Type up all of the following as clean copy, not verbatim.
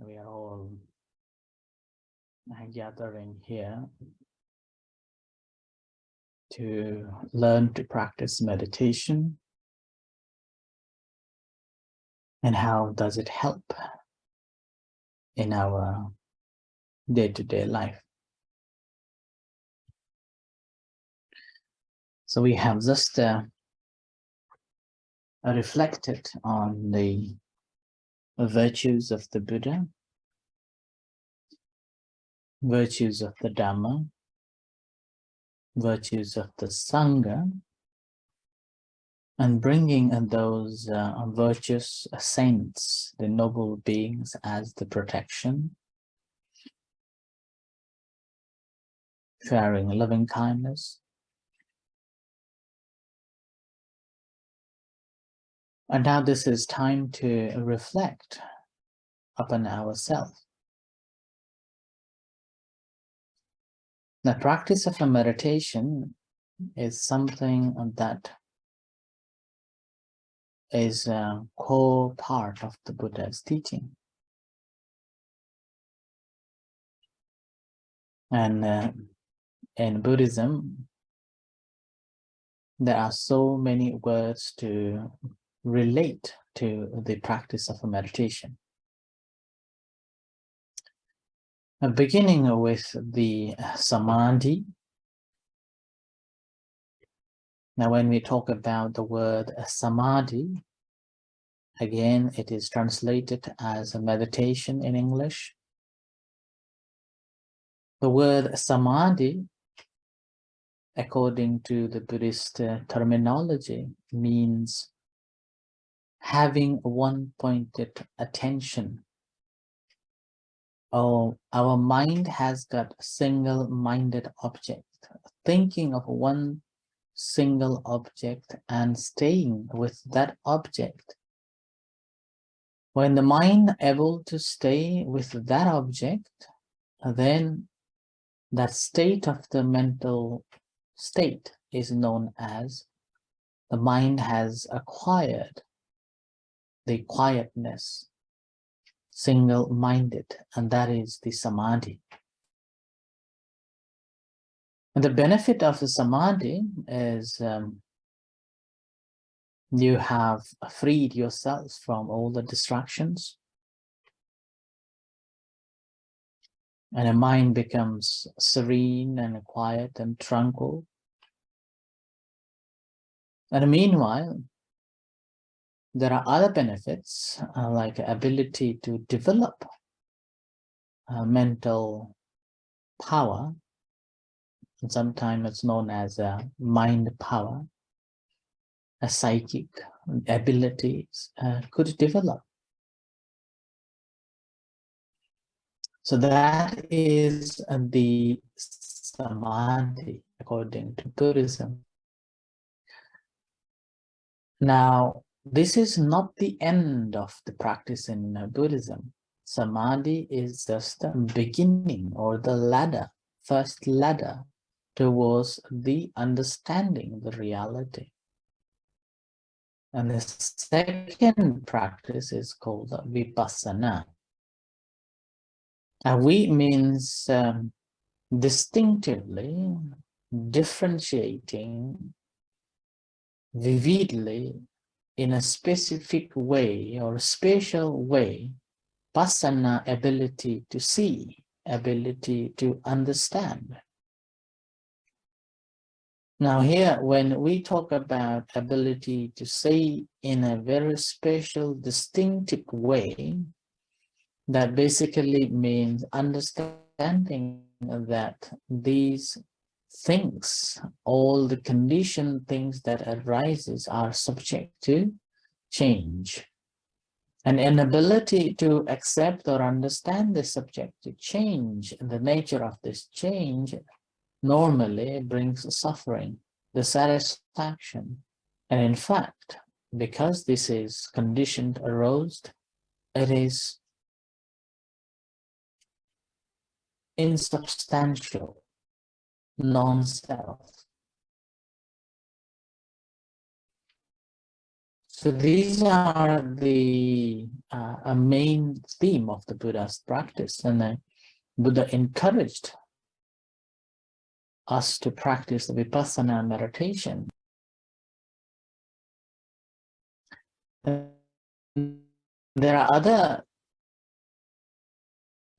We are all gathering here to learn to practice meditation. And how does it help in our day-to-day life? So we have just reflected on the virtues of the Buddha, virtues of the Dhamma, virtues of the Sangha, and bringing those virtuous saints, the noble beings, as the protection, sharing loving kindness. And now this is time to reflect upon ourselves. The practice of a meditation is something that is a core part of the Buddha's teaching. And in Buddhism, there are so many words to relate to the practice of a meditation. Beginning with the samadhi. Now, when we talk about the word samadhi, again, it is translated as a meditation in English. The word samadhi, according to the Buddhist terminology, means having one-pointed attention. Oh, our mind has got a single-minded object, thinking of one single object and staying with that object. When the mind able to stay with that object, then that state of the mental state is known as the mind has acquired the quietness, single-minded, and that is the samadhi. And the benefit of the samadhi is you have freed yourself from all the distractions, and the mind becomes serene and quiet and tranquil. And meanwhile, there are other benefits like ability to develop mental power. And sometimes it's known as mind power. A psychic abilities could develop. So that is the samadhi according to Buddhism. Now, this is not the end of the practice in Buddhism. Samadhi is just the beginning or the ladder, first ladder towards the understanding the reality. And the second practice is called vipassana. We means distinctively differentiating vividly in a specific way or a spatial way, vipassana, ability to see, ability to understand. Now here, when we talk about ability to see in a very special, distinctive way, that basically means understanding that these things, all the conditioned things that arises are subject to change. And an ability to accept or understand the subject to change, the nature of this change, normally brings suffering, dissatisfaction. And in fact, because this is conditioned, aroused, it is insubstantial, non-self. So these are the a main theme of the Buddha's practice, and Buddha encouraged us to practice the vipassana meditation. There are other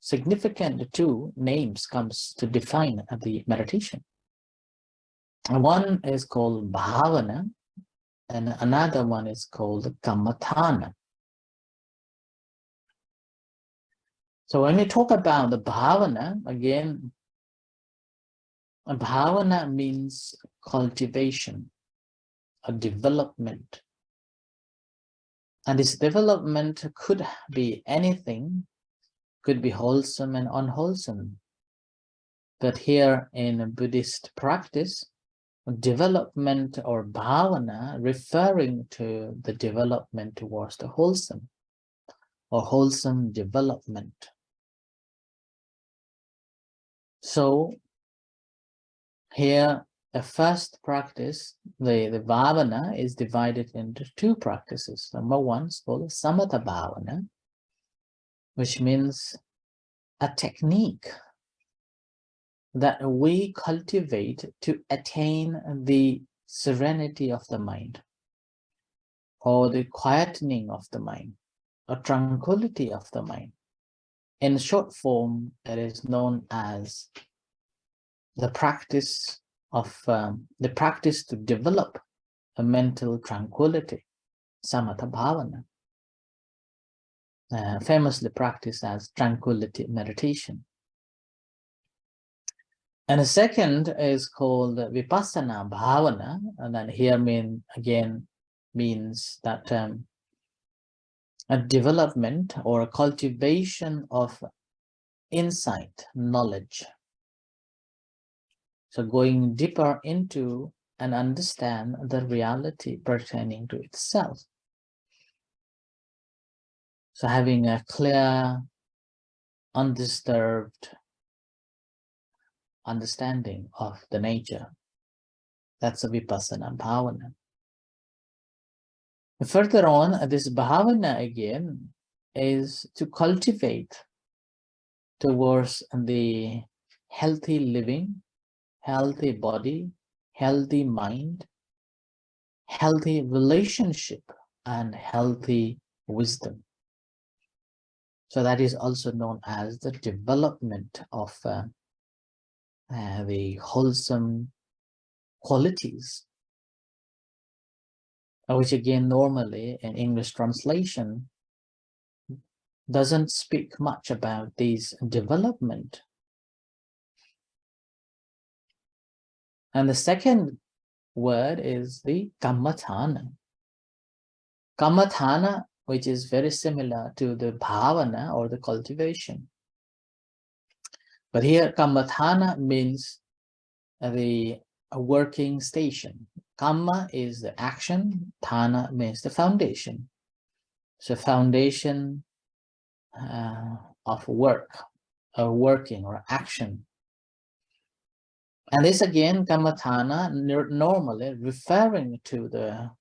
significant two names comes to define the meditation. One is called bhavana, and another one is called kammatthanana. So when we talk about the bhavana, again, a bhavana means cultivation, a development. And this development could be anything, could be wholesome and unwholesome. But here in Buddhist practice, development or bhavana referring to the development towards the wholesome or wholesome development. So here the first practice, the bhavana, is divided into two practices. Number one is called samath bhavana, which means a technique that we cultivate to attain the serenity of the mind, or the quietening of the mind, or tranquility of the mind. In short form, it is known as the practice of to develop a mental tranquility, samatha bhavana, famously practiced as tranquility meditation. And the second is called vipassana bhavana, and then here means that a development or a cultivation of insight, knowledge. So going deeper into and understand the reality pertaining to itself. So having a clear, undisturbed understanding of the nature. That's a vipassana bhavana. Further on, this bhavana again is to cultivate towards the healthy living, healthy body, healthy mind, healthy relationship, and healthy wisdom. So that is also known as the development of the wholesome qualities, which again normally in English translation doesn't speak much about these development. And the second word is the kammatthanana. Kammatthanana, which is very similar to the bhavana or the cultivation. But here kammatthanana means the working station. Kamma is the action, thana means the foundation. So foundation of work, or working or action. And this again, kammatthanana, normally referring to the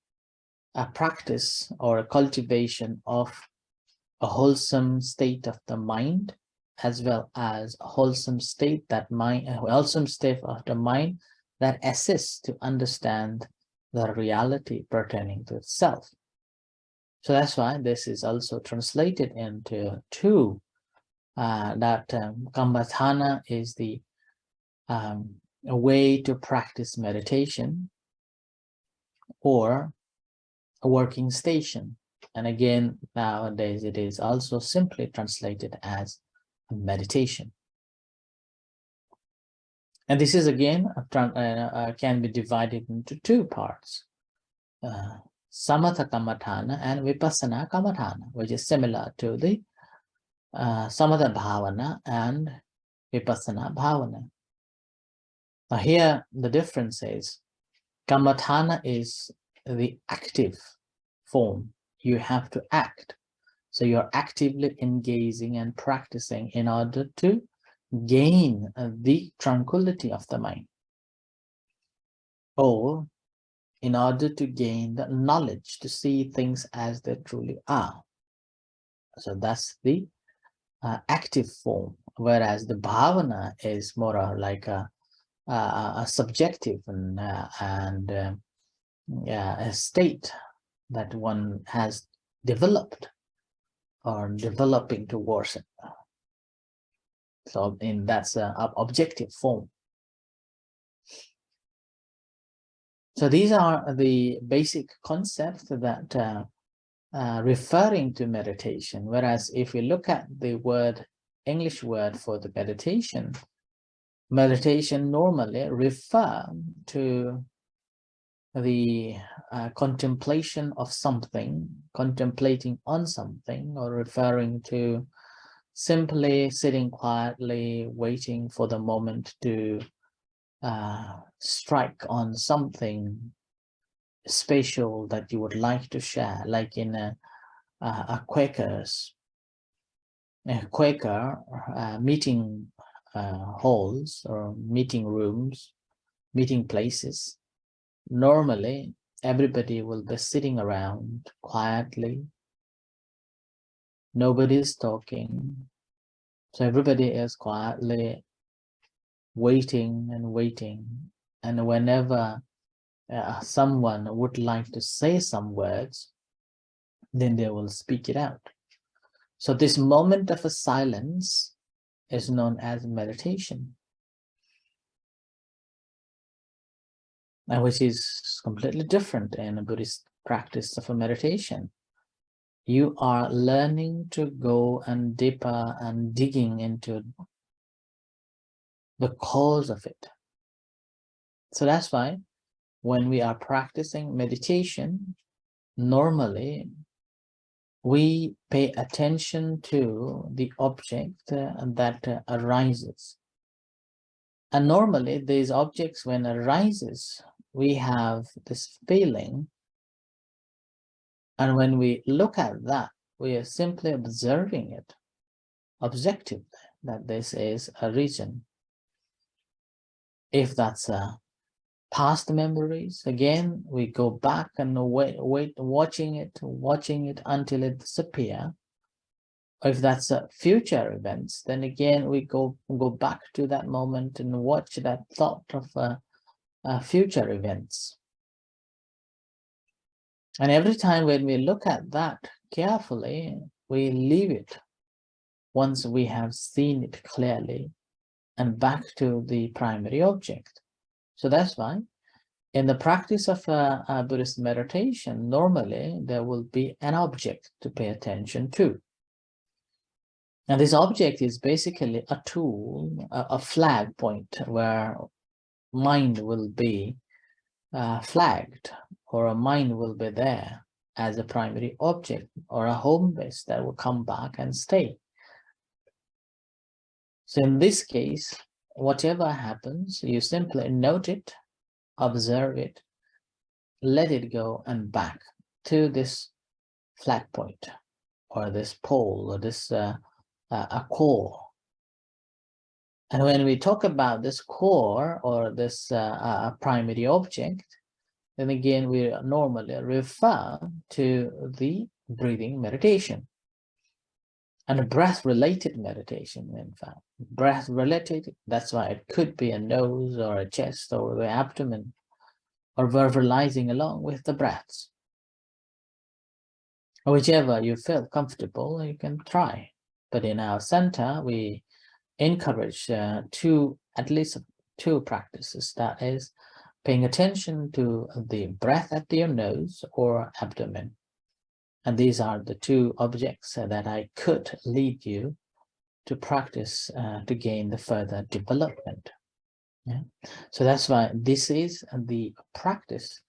practice or a cultivation of a wholesome state of the mind, as well as a wholesome state of the mind that assists to understand the reality pertaining to itself. So that's why this is also translated into two, that kammatthanana is the a way to practice meditation, or a working station. And again, nowadays it is also simply translated as meditation. And this is again can be divided into two parts, samatha kammattana and vipassana kammattana, which is similar to the samatha bhavana and vipassana bhavana. Now here the difference is kammattana is the active form. You have to act. So you're actively engaging and practicing in order to gain the tranquility of the mind. Or in order to gain the knowledge, to see things as they truly are. So that's the active form, whereas the bhavana is more like a subjective and a state that one has developed or developing towards it. So that's an objective form. So these are the basic concepts that referring to meditation. Whereas if we look at the English word for the meditation normally refer to the contemplation of something, contemplating on something, or referring to simply sitting quietly, waiting for the moment to strike on something special that you would like to share, like in a Quaker meeting halls or meeting rooms, meeting places. Normally, everybody will be sitting around quietly. Nobody is talking. So everybody is quietly waiting and waiting. And whenever someone would like to say some words, then they will speak it out. So this moment of a silence is known as meditation, which is completely different in a Buddhist practice of a meditation. You are learning to go and deeper and digging into the cause of it. So that's why when we are practicing meditation, normally we pay attention to the object that arises. And normally these objects, when arises, we have this feeling. And when we look at that, we are simply observing it, objectively, that this is a reason. If that's past memories, again, we go back and watching it until it disappears. If that's future events, then again, we go back to that moment and watch that thought of future events. And every time when we look at that carefully, we leave it once we have seen it clearly and back to the primary object. So that's why in the practice of Buddhist meditation, normally there will be an object to pay attention to. And this object is basically a tool, a flag point where mind will be flagged, or a mind will be there as a primary object or a home base that will come back and stay. So in this case, whatever happens, you simply note it, observe it, let it go and back to this flag point or this pole or this a core. And when we talk about this core or this primary object, then again we normally refer to the breathing meditation and breath-related meditation. In fact, breath-related, that's why it could be a nose or a chest or the abdomen, or verbalizing along with the breaths. Whichever you feel comfortable, you can try. But in our center, we encourage at least two practices. That is paying attention to the breath at your nose or abdomen. And these are the two objects that I could lead you to practice to gain the further development. Yeah. So that's why this is the practice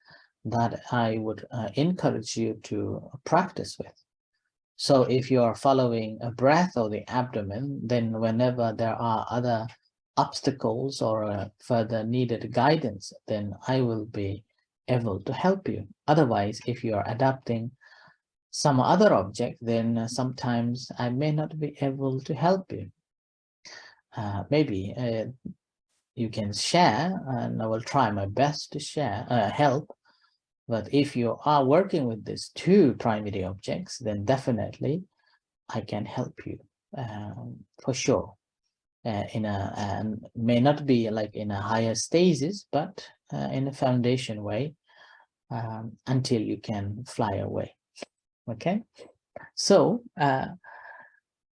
that I would encourage you to practice with. So if you are following a breath or the abdomen, then whenever there are other obstacles or further needed guidance, then I will be able to help you. Otherwise, if you are adapting some other object, then sometimes I may not be able to help you. Maybe you can share, and I will try my best to share, help. But if you are working with these two primary objects, then definitely I can help you for sure. And may not be like in a higher stages, but in a foundation way, until you can fly away. Okay, so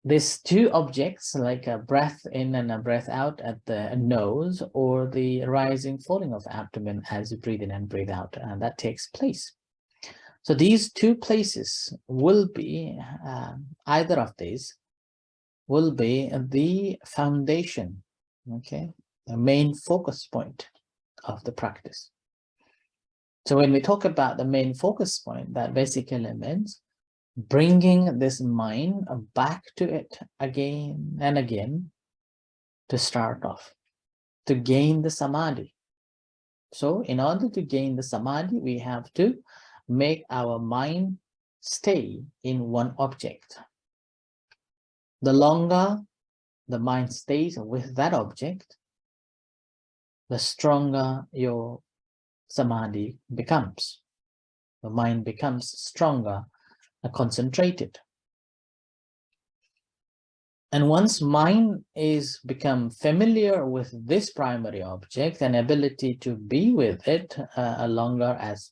these two objects, like a breath in and a breath out at the nose, or the rising, falling of abdomen as you breathe in and breathe out, and that takes place. So these two places will be, either of these will be the foundation, okay, the main focus point of the practice. So when we talk about the main focus point, that basically means bringing this mind back to it again and again to start off, to gain the samadhi. So in order to gain the samadhi, we have to make our mind stay in one object. The longer the mind stays with that object, the stronger your samadhi becomes. The mind becomes stronger and concentrated. And once mind is become familiar with this primary object and ability to be with it longer as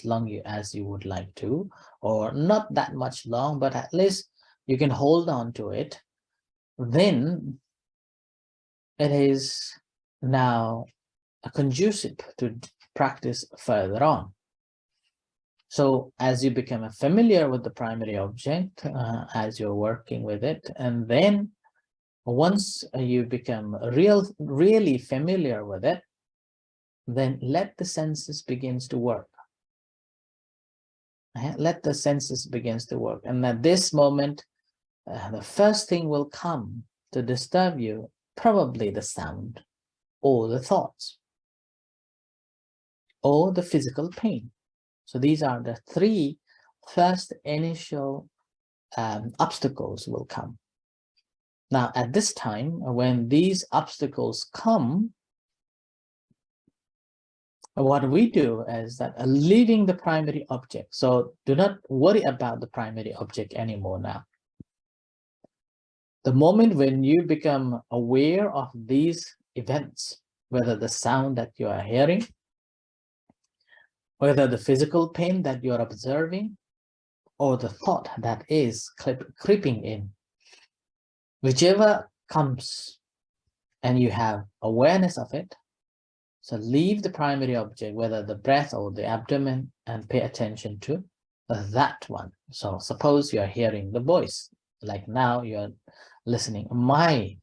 long as you would like to, or not that much long, but at least you can hold on to it, then it is now conducive to practice further on. So as you become familiar with the primary object, as you're working with it, and then once you become really familiar with it, then let the senses begins to work. Let the senses begins to work. And at this moment, the first thing will come to disturb you, probably the sound, or the thoughts, or the physical pain. So these are the three first initial obstacles will come. Now, at this time, when these obstacles come, what we do is that leaving the primary object. So do not worry about the primary object anymore now. The moment when you become aware of these events, whether the sound that you are hearing, whether the physical pain that you are observing, or the thought that is creeping in, whichever comes and you have awareness of it, so leave the primary object, whether the breath or the abdomen, and pay attention to that one. So suppose you are hearing the voice, like now you're listening my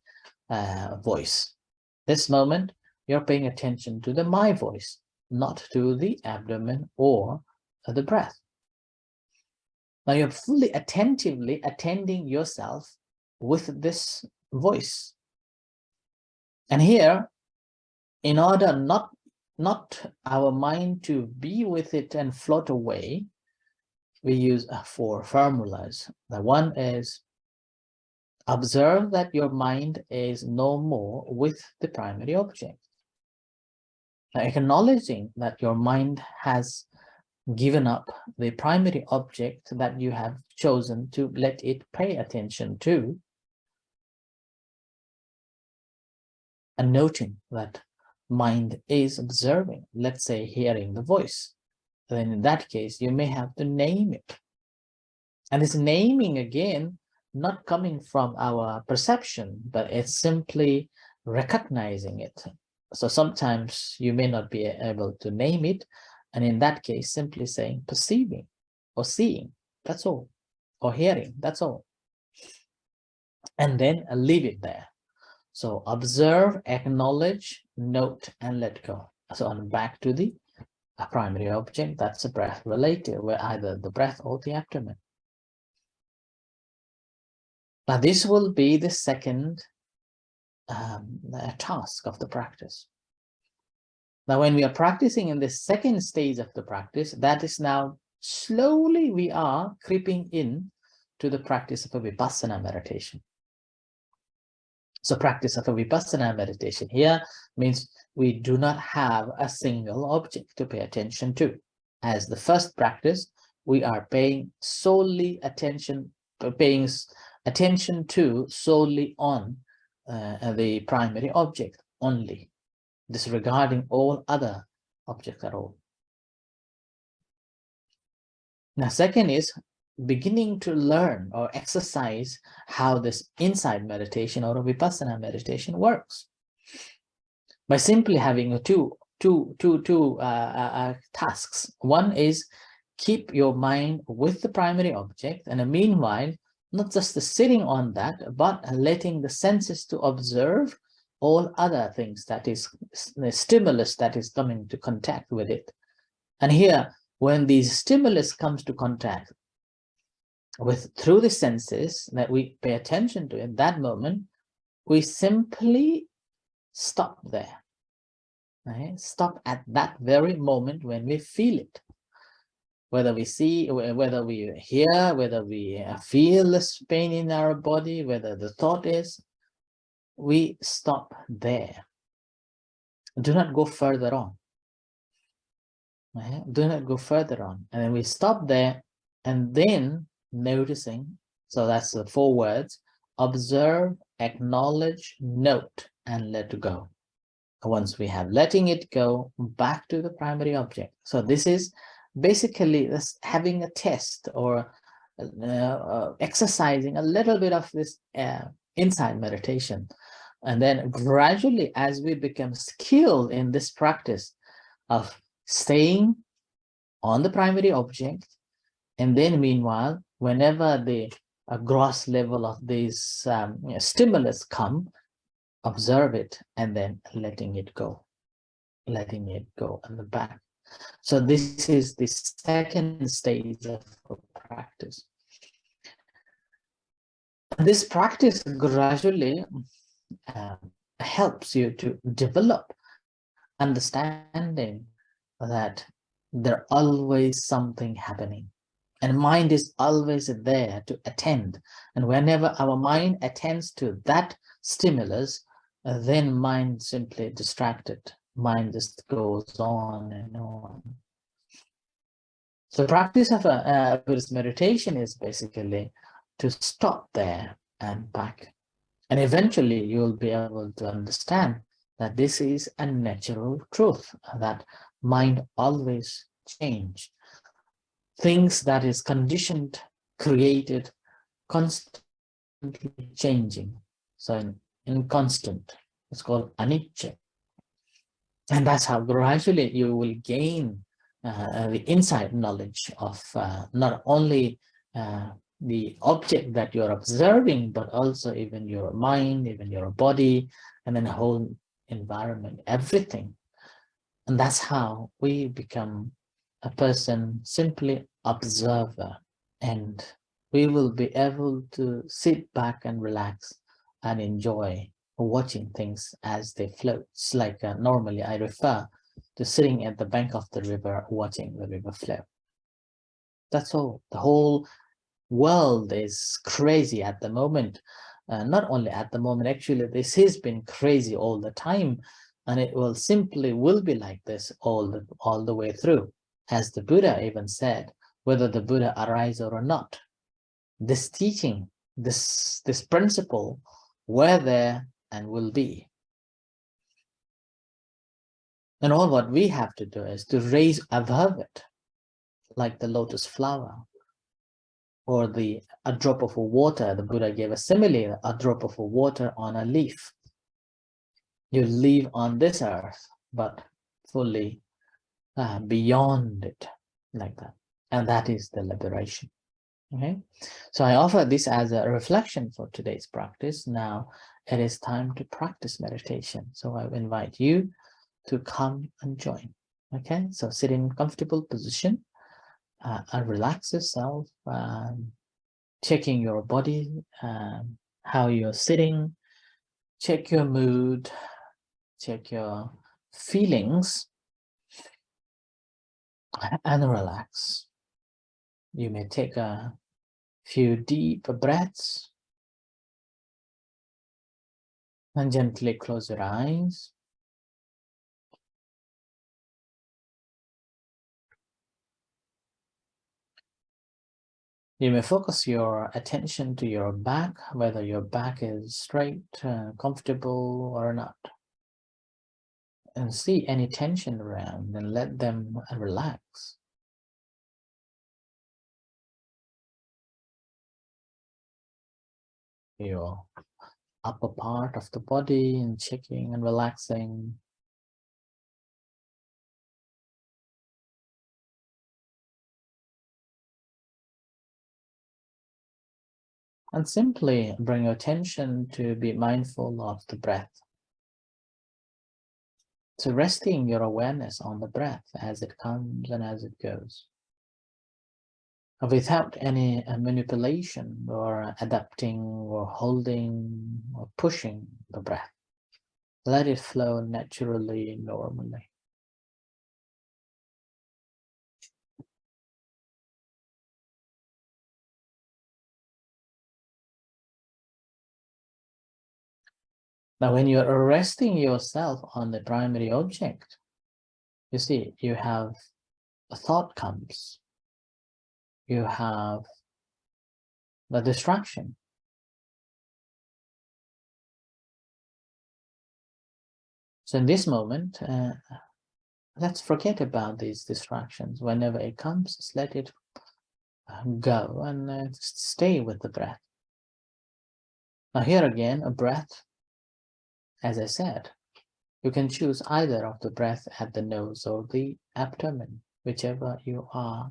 voice. This moment you're paying attention to the my voice, not to the abdomen or the breath. Now you're fully attentively attending yourself with this voice. And here, in order not our mind to be with it and float away, we use 4 formulas. The one is observe that your mind is no more with the primary object. Now, acknowledging that your mind has given up the primary object that you have chosen to let it pay attention to, and noting that mind is observing, let's say hearing the voice, then in that case you may have to name it. And this naming, again, not coming from our perception, but it's simply recognizing it. So sometimes you may not be able to name it, and in that case simply saying perceiving or seeing, that's all, or hearing, that's all, and then leave it there. So observe, acknowledge, note, and let go. So I'm back to the primary object, that's a breath related, where either the breath or the abdomen. Now this will be the second task of the practice. Now when we are practicing in the second stage of the practice, that is now slowly we are creeping in to the practice of a vipassana meditation. So practice of a vipassana meditation here means we do not have a single object to pay attention to as the first practice, we are paying attention to solely on the primary object only, disregarding all other objects at all. Now, second is beginning to learn or exercise how this insight meditation or a vipassana meditation works by simply having two tasks. One is keep your mind with the primary object, and meanwhile, not just the sitting on that, but letting the senses to observe all other things, that is the stimulus that is coming into contact with it. And here, when the stimulus comes to contact with through the senses that we pay attention to in that moment, we simply stop there. Right? Stop at that very moment when we feel it. Whether we see, whether we hear, whether we feel this pain in our body, whether the thought is, we stop there. Do not go further on. Right? Do not go further on. And then we stop there, and then noticing, so that's the 4 words: observe, acknowledge, note, and let go. Once we have letting it go, back to the primary object. So this is basically this having a test or exercising a little bit of this insight meditation. And then gradually, as we become skilled in this practice of staying on the primary object, and then meanwhile, whenever the gross level of these stimulus come, observe it and then letting it go in the back. So this is the second stage of practice. This practice gradually helps you to develop understanding that there's always something happening, and mind is always there to attend. And whenever our mind attends to that stimulus, then mind simply distracted. Mind just goes on and on. So practice of a Buddhist meditation is basically to stop there and back. And eventually you will be able to understand that this is a natural truth, that mind always changes. Things that is conditioned, created, constantly changing. So inconstant. It's called anicca. And that's how gradually you will gain the inside knowledge of not only the object that you're observing, but also even your mind, even your body, and then the whole environment, everything. And that's how we become a person, simply observer, and we will be able to sit back and relax and enjoy watching things as they float. It's like normally I refer to sitting at the bank of the river, watching the river flow. That's all. The whole world is crazy at the moment. Not only at the moment, actually, this has been crazy all the time, and it will be like this all the way through. As the Buddha even said, whether the Buddha arises or not, this teaching, this principle, were there and will be. And all what we have to do is to raise above it, like the lotus flower, or a drop of water. The Buddha gave a simile, a drop of water on a leaf. You live on this earth, but fully beyond it, like that. And that is the liberation. Okay, so I offer this as a reflection for today's practice. Now it is time to practice meditation. So I invite you to come and join. Okay, so sit in a comfortable position and relax yourself, checking your body, how you're sitting, check your mood, check your feelings, and relax. You may take a few deep breaths and gently close your eyes. You may focus your attention to your back, whether your back is straight, comfortable or not. And see any tension around and let them relax. Your upper part of the body and checking and relaxing. And simply bring your attention to be mindful of the breath. So resting your awareness on the breath as it comes and as it goes, without any manipulation or adapting or holding or pushing the breath. Let it flow naturally, normally. Now, when you're resting yourself on the primary object, you see, you have a thought comes, you have the distraction. So in this moment, let's forget about these distractions. Whenever it comes, just let it go and stay with the breath. Now here again, a breath, as I said, you can choose either of the breath at the nose or the abdomen, whichever you are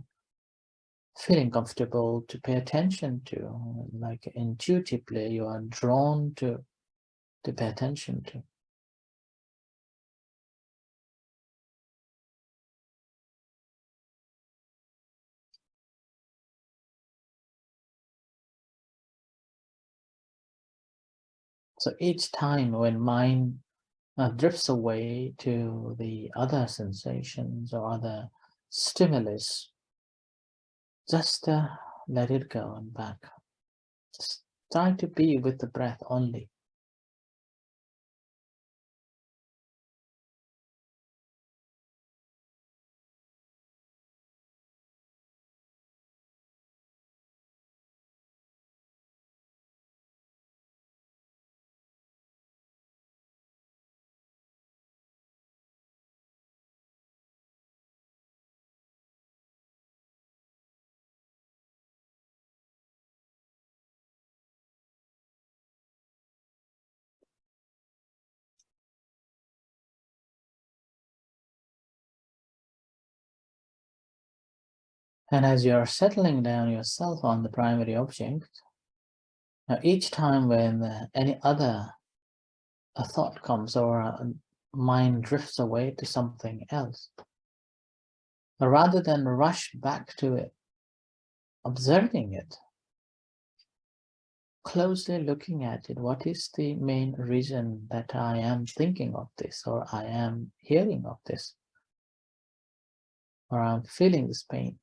feeling comfortable to pay attention to, like intuitively you are drawn to pay attention to. So each time when mind drifts away to the other sensations or other stimulus, just let it go and back. Just try to be with the breath only. And as you're settling down yourself on the primary object, now each time when any other thought comes or mind drifts away to something else, rather than rush back to it, observing it, closely looking at it, what is the main reason that I am thinking of this, or I am hearing of this, or I'm feeling this pain?